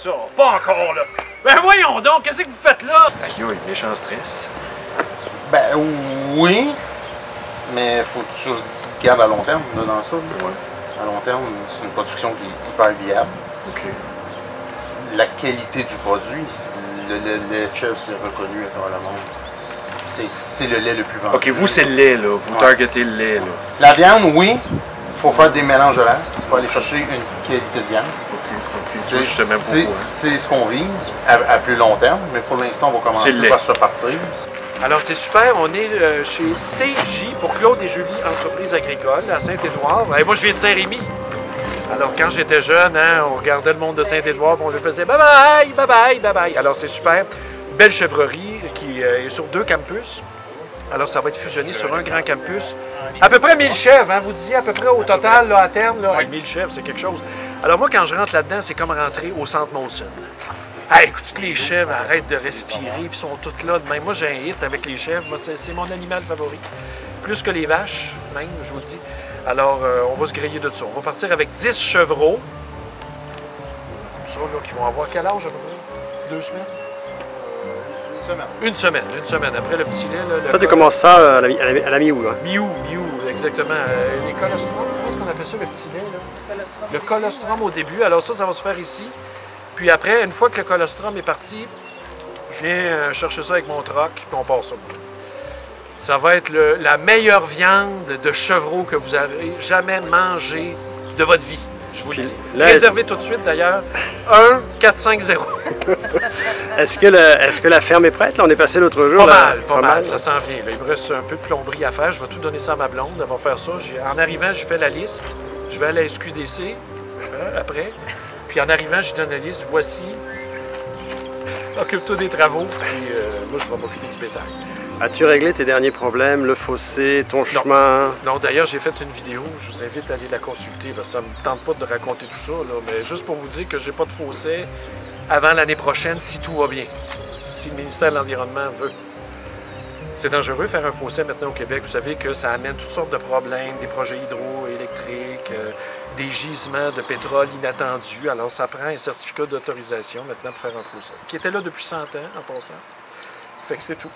ça. Pas encore, là. Ben voyons donc, qu'est-ce que vous faites là? Aïe, méchant stress. Ben oui, mais faut que tu regardes à long terme là, dans ça. Ouais. À long terme, c'est une production qui est hyper viable. OK. La qualité du produit, le lait de chèvre, c'est reconnu à travers le monde. C'est le lait le plus vendu. OK, vous, c'est le lait, là. Vous targetez le lait, là. La viande, oui. Il faut faire des mélanges de races. Il faut aller chercher une qualité de viande. OK. C'est ce qu'on vise à plus long terme, mais pour l'instant, on va commencer par se partir. Alors, c'est super. On est chez CJ pour Claude et Julie Entreprises agricoles à Saint-Édouard. Et moi, je viens de Saint-Rémy. Alors, quand j'étais jeune, hein, on regardait le monde de Saint-Édouard, on lui faisait bye-bye, bye-bye, bye-bye. Alors, c'est super. Belle chèvrerie qui est sur 2 campus. Alors, ça va être fusionné sur un grand campus. À peu près 1000 chèvres, hein, vous disiez à peu près au total, là, à terme. Là, 1000 chèvres, c'est quelque chose. Alors, moi, quand je rentre là-dedans, c'est comme rentrer au centre Molson. Hey, écoute, toutes les chèvres arrêtent de respirer, puis sont toutes là. Même moi, j'ai un hit avec les chèvres. Moi, c'est mon animal favori. Plus que les vaches, même, je vous dis. Alors, on va se griller de ça. On va partir avec 10 chevreaux. Comme ça, là, qui vont avoir quel âge à peu près? 2 semaines? Une semaine. Après le petit lait. Là, ça, tu commences ça à la mi-août. Hein? Mi-août, exactement. Les colostrum, comment est-ce qu'on appelle ça, le petit lait? Là? Le colostrum au début. Alors ça va se faire ici. Puis après, une fois que le colostrum est parti, je viens chercher ça avec mon troc, puis on part ça. Ça va être la meilleure viande de chevreau que vous avez jamais mangé de votre vie. Je vous le dis. Réservez tout de suite, d'ailleurs. 1-450. Est-ce que la ferme est prête? Là, on est passé l'autre jour. Pas mal. Ça s'en vient. Là, il me reste un peu de plomberie à faire. Je vais tout donner ça à ma blonde. Elle va faire ça. En arrivant, je fais la liste. Je vais à la SQDC après. Puis en arrivant, je donne la liste. Voici. Occupe-toi des travaux. Puis moi, je vais m'occuper du bétail. As-tu réglé tes derniers problèmes, le fossé, ton chemin? Non, d'ailleurs, j'ai fait une vidéo. Je vous invite à aller la consulter. Là. Ça ne me tente pas de raconter tout ça, là, mais juste pour vous dire que j'ai pas de fossé avant l'année prochaine, si tout va bien. Si le ministère de l'Environnement veut. C'est dangereux faire un fossé maintenant au Québec. Vous savez que ça amène toutes sortes de problèmes, des projets hydroélectriques, des gisements de pétrole inattendus. Alors, ça prend un certificat d'autorisation maintenant pour faire un fossé, qui était là depuis 100 ans en passant. Fait que c'est tout.